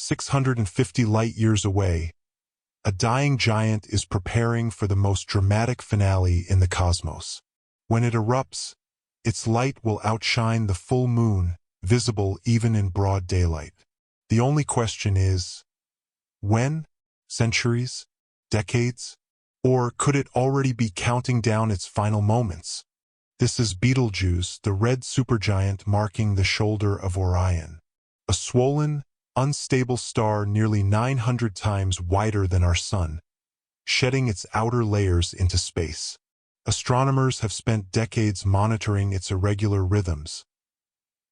650 light-years away, a dying giant is preparing for the most dramatic finale in the cosmos. When it erupts, its light will outshine the full moon, visible even in broad daylight. The only question is, when? Centuries? Decades? Or could it already be counting down its final moments? This is Betelgeuse, the red supergiant marking the shoulder of Orion. A swollen, unstable star nearly 900 times wider than our Sun, shedding its outer layers into space. Astronomers have spent decades monitoring its irregular rhythms.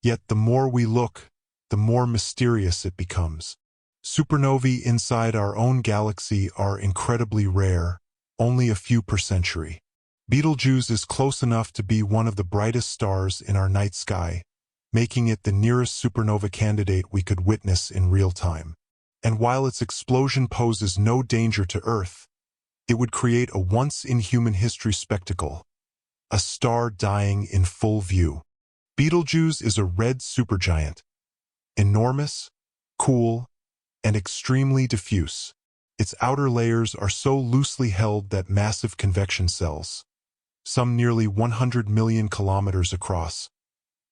Yet the more we look, the more mysterious it becomes. Supernovae inside our own galaxy are incredibly rare, only a few per century. Betelgeuse is close enough to be one of the brightest stars in our night sky, making it the nearest supernova candidate we could witness in real time. And while its explosion poses no danger to Earth, it would create a once-in-human-history spectacle, a star dying in full view. Betelgeuse is a red supergiant, enormous, cool, and extremely diffuse. Its outer layers are so loosely held that massive convection cells, some nearly 100 million kilometers across,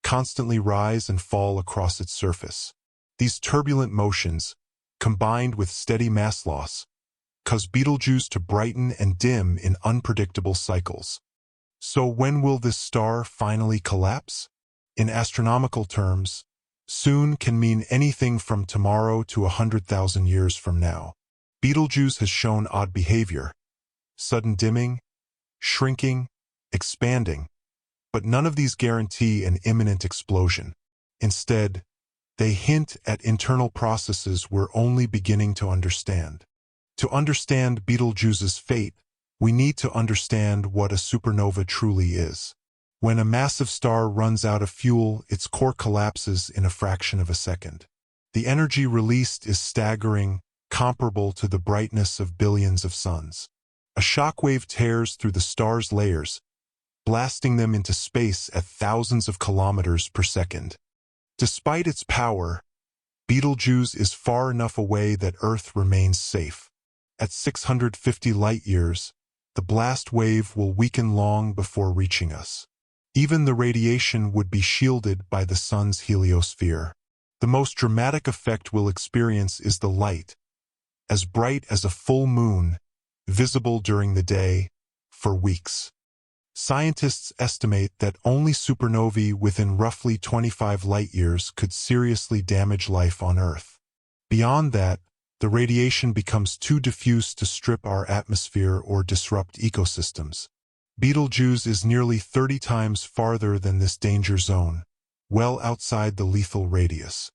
constantly rise and fall across its surface. These turbulent motions, combined with steady mass loss, cause Betelgeuse to brighten and dim in unpredictable cycles. So when will this star finally collapse? In astronomical terms, soon can mean anything from tomorrow to 100,000 years from now. Betelgeuse has shown odd behavior, sudden dimming, shrinking, expanding, but none of these guarantee an imminent explosion. Instead, they hint at internal processes we're only beginning to understand. To understand Betelgeuse's fate, we need to understand what a supernova truly is. When a massive star runs out of fuel, its core collapses in a fraction of a second. The energy released is staggering, comparable to the brightness of billions of suns. A shockwave tears through the star's layers, blasting them into space at thousands of kilometers per second. Despite its power, Betelgeuse is far enough away that Earth remains safe. At 650 light-years, the blast wave will weaken long before reaching us. Even the radiation would be shielded by the Sun's heliosphere. The most dramatic effect we'll experience is the light, as bright as a full moon, visible during the day, for weeks. Scientists estimate that only supernovae within roughly 25 light-years could seriously damage life on Earth. Beyond that, the radiation becomes too diffuse to strip our atmosphere or disrupt ecosystems. Betelgeuse is nearly 30 times farther than this danger zone, well outside the lethal radius.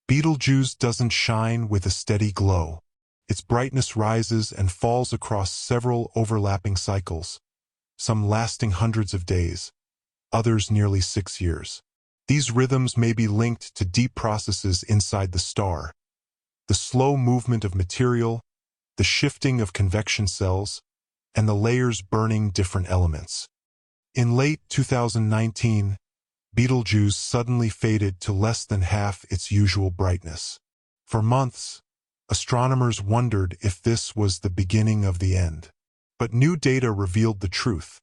Betelgeuse doesn't shine with a steady glow. Its brightness rises and falls across several overlapping cycles, some lasting hundreds of days, others nearly 6 years. These rhythms may be linked to deep processes inside the star, the slow movement of material, the shifting of convection cells, and the layers burning different elements. In late 2019, Betelgeuse suddenly faded to less than half its usual brightness. For months, astronomers wondered if this was the beginning of the end. But new data revealed the truth.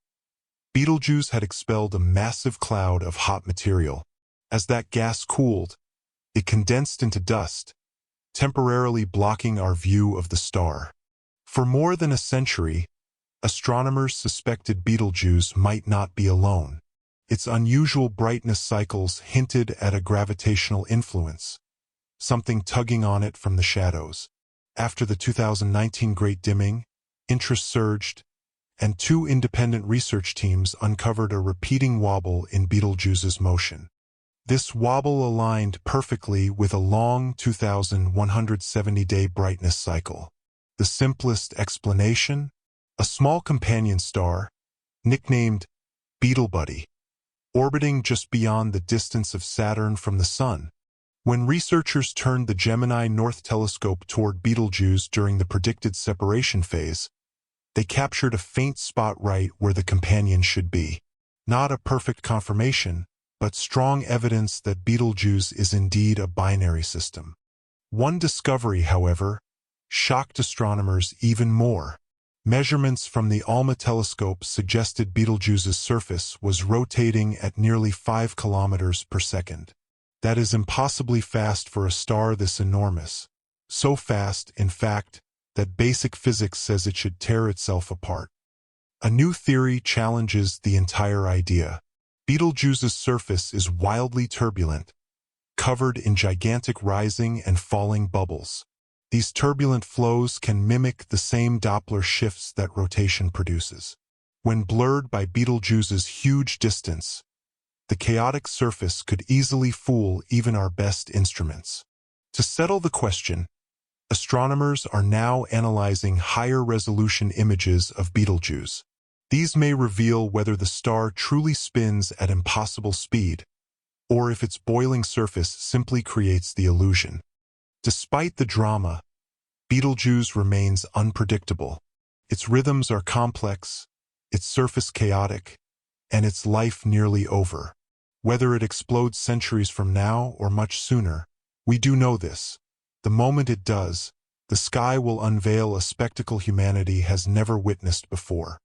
Betelgeuse had expelled a massive cloud of hot material. As that gas cooled, it condensed into dust, temporarily blocking our view of the star. For more than a century, astronomers suspected Betelgeuse might not be alone. Its unusual brightness cycles hinted at a gravitational influence, something tugging on it from the shadows. After the 2019 Great Dimming, interest surged, and 2 independent research teams uncovered a repeating wobble in Betelgeuse's motion. This wobble aligned perfectly with a long 2,170-day brightness cycle. The simplest explanation? A small companion star, nicknamed Betelbuddy, orbiting just beyond the distance of Saturn from the Sun. When researchers turned the Gemini North Telescope toward Betelgeuse during the predicted separation phase, they captured a faint spot right where the companion should be. Not a perfect confirmation, but strong evidence that Betelgeuse is indeed a binary system. One discovery, however, shocked astronomers even more. Measurements from the ALMA telescope suggested Betelgeuse's surface was rotating at nearly 5 kilometers per second. That is impossibly fast for a star this enormous. So fast, in fact, that basic physics says it should tear itself apart. A new theory challenges the entire idea. Betelgeuse's surface is wildly turbulent, covered in gigantic rising and falling bubbles. These turbulent flows can mimic the same Doppler shifts that rotation produces. When blurred by Betelgeuse's huge distance, the chaotic surface could easily fool even our best instruments. To settle the question, astronomers are now analyzing higher-resolution images of Betelgeuse. These may reveal whether the star truly spins at impossible speed, or if its boiling surface simply creates the illusion. Despite the drama, Betelgeuse remains unpredictable. Its rhythms are complex, its surface chaotic, and its life nearly over. Whether it explodes centuries from now or much sooner, we do know this. The moment it does, the sky will unveil a spectacle humanity has never witnessed before.